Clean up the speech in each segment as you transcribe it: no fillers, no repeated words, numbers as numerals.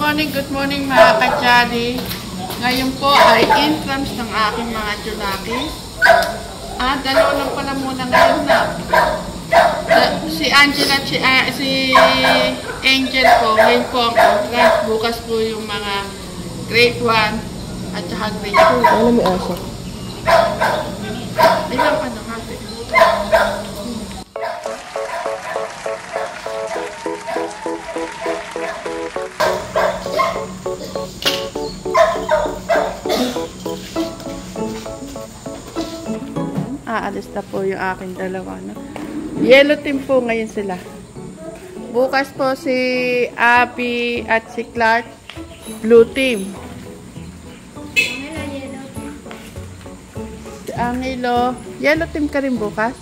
good morning mga ka-Jolly. Ngayon po ay intrams ng aking mga Junaki. Dalawa lang pala muna ngayon na. Si Angela at si Angel po, ngayon po ang intrams. Bukas po yung mga grade 1 at saka grade 2. Ano may aso? Ilan pa na kasi. Aalis na po yung aking dalawa. No? Yellow team po ngayon sila. Bukas po si Abby at si Clark, blue team. Si Angelo, yellow team ka rin bukas?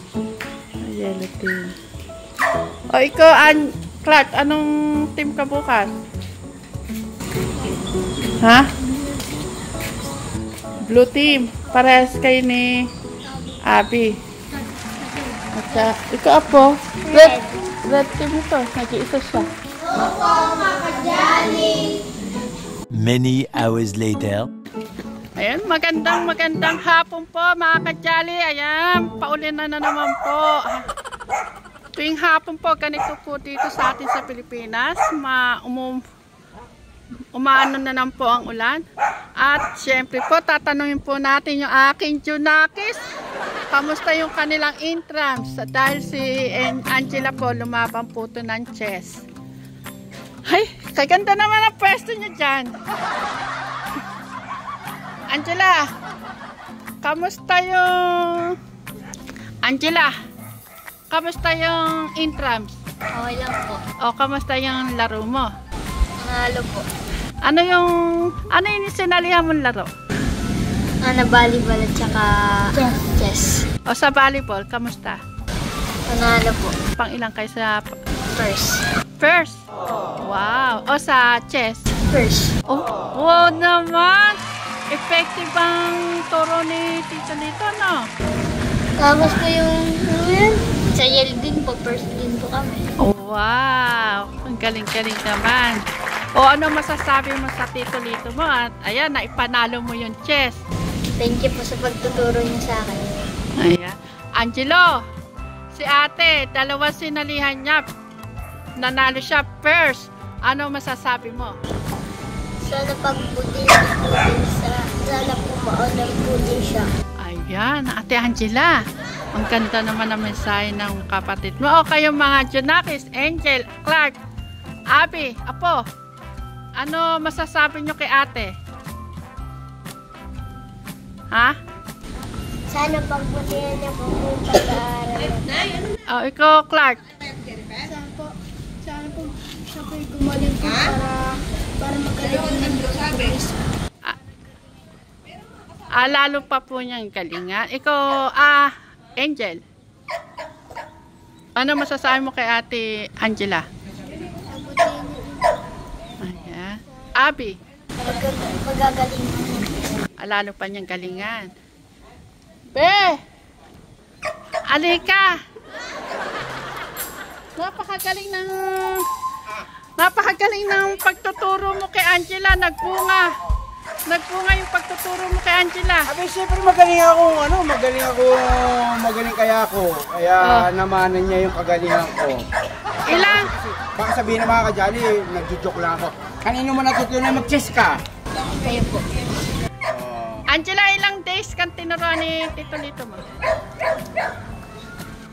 Yellow team. O ikaw, Clark, anong team ka bukas? Ha? Blue team. Parehas kayo ni Abby. At ikaw po, red team ito. Nag-iisa siya. Many hours later. Ayan, magandang hapon po mga ka-Jolly. Ayan, paulit na naman po. Tuwing hapon po, ganito po dito sa atin sa Pilipinas. Umaano na naman po ang ulan. At syempre po, tatanungin po natin yung aking Junakis. Kamusta yung kanilang intrams? Dahil si Angela po, lumaban po ito ng chess. Ay, kaganda naman ang pwesto niya dyan. Angela, kamusta yung... Angela, kamusta yung intrams? Okay lang po. O, kamusta yung laro mo? Nanalo po. Ano yung sinalihan mong laro? Volleyball at saka chess. O sa volleyball, kamusta? Nanalo po. Pang ilang kayo sa First. first? Wow. O sa chess? First. Oh, wow naman. Effective ang turo ni Tito dito, no? Tapos po yung sa yellow din po. First din po kami. Oh, wow. Ang galing-galing naman. O ano masasabi mo sa Tito Lito mo? At ayan, naipanalo mo yung chess. Thank you po sa pagtuturo niyo sa akin. Ayan. Angelo, si ate, dalawa sinalihan niya. Nanalo siya first. Ano masasabi mo? Sana pagbutin sana po maunang putin siya. Ayan, ate Angela. Ang ganda naman ang mensahe ng kapatid mo. O kayong mga Junakis, Angel, Clark, Abby, Apo. Ano masasabi nyo kay ate? Ha? Sana pagbutihan niya po po pag-aaral. O, ikaw, Clark. Sana po siya po gumaling po para magaling ng Lalo pa po niyang galingan. Ikaw, Angel. Ano masasabi mo kay ate Angela? Ayan. Abby. Magagaling. Lalo pa niyang galingan. Be! Alika! Napakagaling ng pagtuturo mo kay Angela. Nagbunga yung pagtuturo mo kay Angela. Abi, siyempre magaling kaya ako. Kaya namanan niya yung kagalingan ko. Ilang? Baka sabihin ng mga ka-Jolly, nagjo-joke lang ako. Kanino mo natutunan mag-chess ka? Kayo po. Angela, ilang days kang tinuruan ni Tito Lito mo?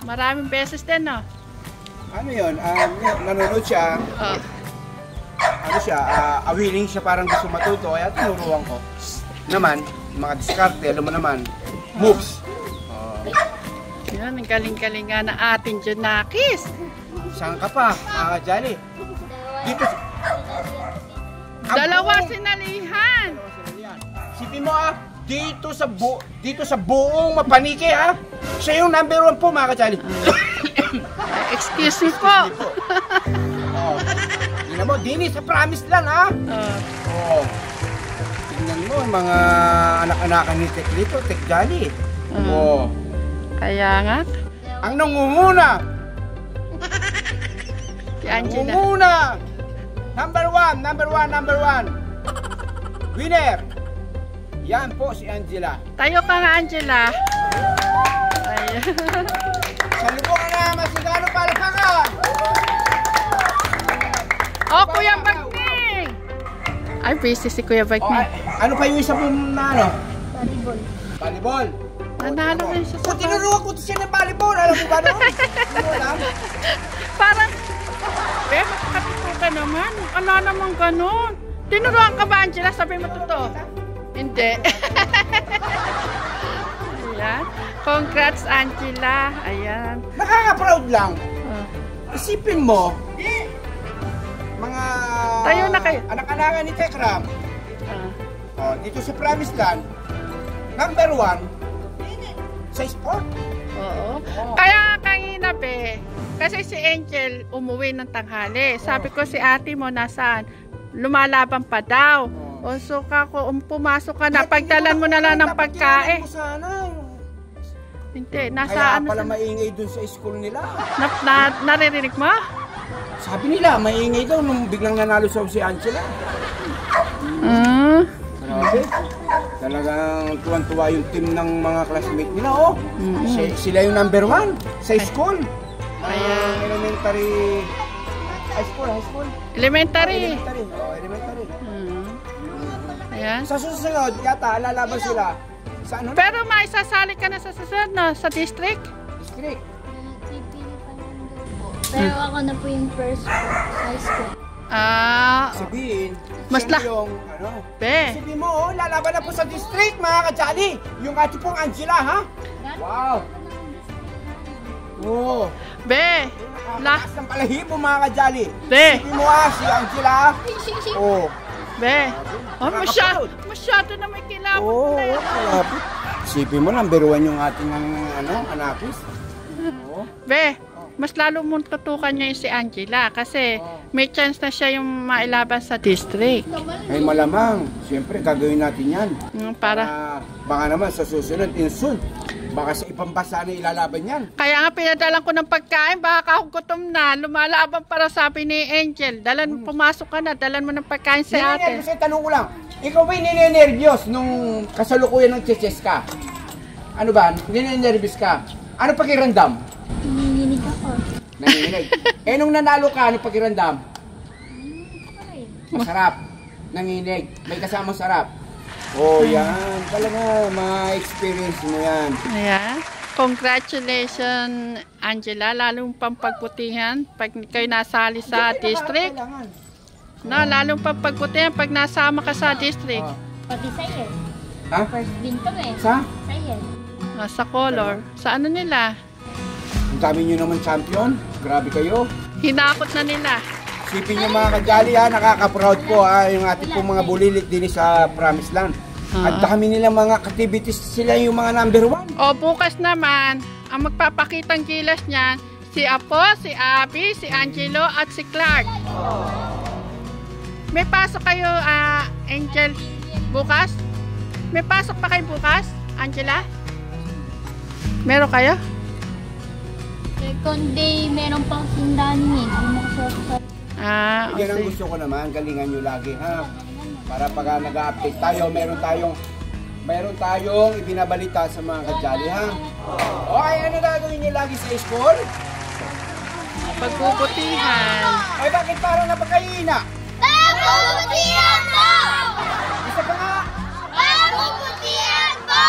Maraming beses din, no? Ano yun? Nanonood siya. Willing siya, parang gusto matuto. Kaya tinuruan ko. Naman, mga diskarte, alam mo naman, moves. Yan, ang galing-galing nga na ating Junakis. Saan ka pa, mga ka-Jolly? Dito. Dalawa sinalihan. Sipin mo dito sa buong Mapanike siya yung number 1 po mga ka-Jolly. Excuse me po. Tingnan mo, dini sa promise lang tingnan mo mga anak-anakan ni Tek Jolly. Kaya nga. Ang nangunguna. Si Angela. Nangunguna. Number one. Winner. Yan po si Angela. Tayo ka nga, Angela. Ayan. Salubungan na masigano palpakan. Oh, Kuya Bagning! Ay, busy si Kuya Bagning. Ano pa yung isa po na ano? Volleyball. Nanalo rin siya sa Tinuruan ko siya ng volleyball. Alam mo ba naman? Parang, makakatuto ka naman. Ano naman ganun? Tinuruan ka ba, Angela? Sabi mo totoo. Hindi. Ayan. Congrats, Angela. Ayan. Nakaka-proud lang. Oh. Isipin mo, mga Tayo na kayo. anak-anakan ni Tekram, Ah. dito sa Promised Land, number 1 sa sport. Oo. Kaya kanina kasi si Angel umuwi ng tanghali. Sabi ko si ate mo nasaan? Lumalaban pa daw. O so kako, pumasok ka na, pagdalan mo na lang ng pagkain. Hindi, nasa Kaya ano pala sa... maingay dun sa school nila. Naririnig mo? Sabi nila, maingay daw nung biglang nanalo si Angela. Grabe. Talagang tuwan-tuwa yung team ng mga classmate nila, oh. Sila yung number 1 sa school. Elementary... High school. Elementary. Elementary. Ayan. Sa susunod, yata, lalaban sila sa ano? Pero may sasali ka na sa susunod, no? Sa district? District. Pero ako na po yung first high school. Sabihin, Mas siya la- yung, ano? Be. Sabihin mo, oh, lalaban na po sa district, mga kajali. Yung ati pong Angela, ha? Wow. Oh. Be. Lakas ng palahibo, mga kajali. Be. Sabihin mo, si Angela. Oh. Be. Oh, masyado na may kilabot Oo, na yan. kalapit. Isipin mo, number 1 yung ating anakis. Oo. Be, mas lalo mong tutukan niya yung si Angela kasi may chance na siya yung mailaban sa district. Ay malamang, siyempre gagawin natin yan. Para Baka naman sa susunod, insult. Baka sa ibang bansa na ilalaban yan. kaya nga pinadalan ko ng pagkain, baka kagutom na, lumalaban para sabi ni Angel. Pumasok ka na, dalan mo ng pagkain sa ate. Ninenervyos, tanong ko lang. Ikaw ba'y ninenervyos nung kasalukuyan ng cheches ka? Ano ba? Ninenervyos ka? Ano pakiramdam? Nanginginig ako. Nanginginig. Nung nanalo ka, ano pakiramdam? Masarap. Nanginig. May kasamang sarap. Oh, yan. Talaga, ma-experience mo yan. Ayan. Congratulations, Angela. Lalong pampagputihan pag kayo nasali sa district. Kailangan. No, lalong pampagputihan pag nasama ka sa district. Pati sa'yo. Ha? First din kami. Sa? Sa'yo. Sa color. Sa ano nila? Ang dami nyo naman champion. Grabe kayo. Hinakot na nila. Sipin nyo mga kajali ha, nakaka-proud po ha, yung ating pong mga bulilit din sa Promised Land. At dami nilang mga activities, sila yung mga number 1. O bukas naman, ang magpapakitang gilas niyan, si Apo, si Abby, si Angelo at si Clark. May pasok kayo, Angel, bukas? May pasok pa kayo bukas, Angela? Meron kayo? Second day, meron pang sindanin. Yan ang gusto ko naman, galingan nyo lagi ha. Para pag nag-update tayo, meron tayong ibinabalita sa mga kajali ha. Okay, ano gagawin nyo lagi sa school? Pagpuputihan. Ay bakit parang napakahina? Pagpuputihan mo! Isa pa nga. Pagpuputihan mo!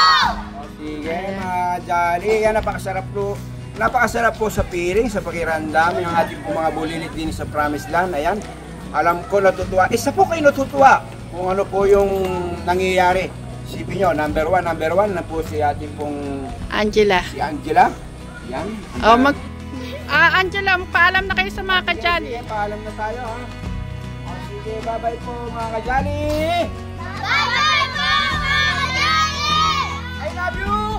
O sige mga kajali, yan napakasarap po sa piring, sa pakiramdam, yung ating po mga bulilit din sa Promised Land. Ayan, alam ko natutuwa. Isa po kayo natutuwa kung ano po yung nangyayari. Isipin nyo, number 1 na po si ating pong Angela. si Angela. Yan. O Angela, paalam na kayo sa mga kajali. Sige, paalam na tayo ha. O sige, bye-bye po mga kajali. Bye-bye po, mga kajali! I love you!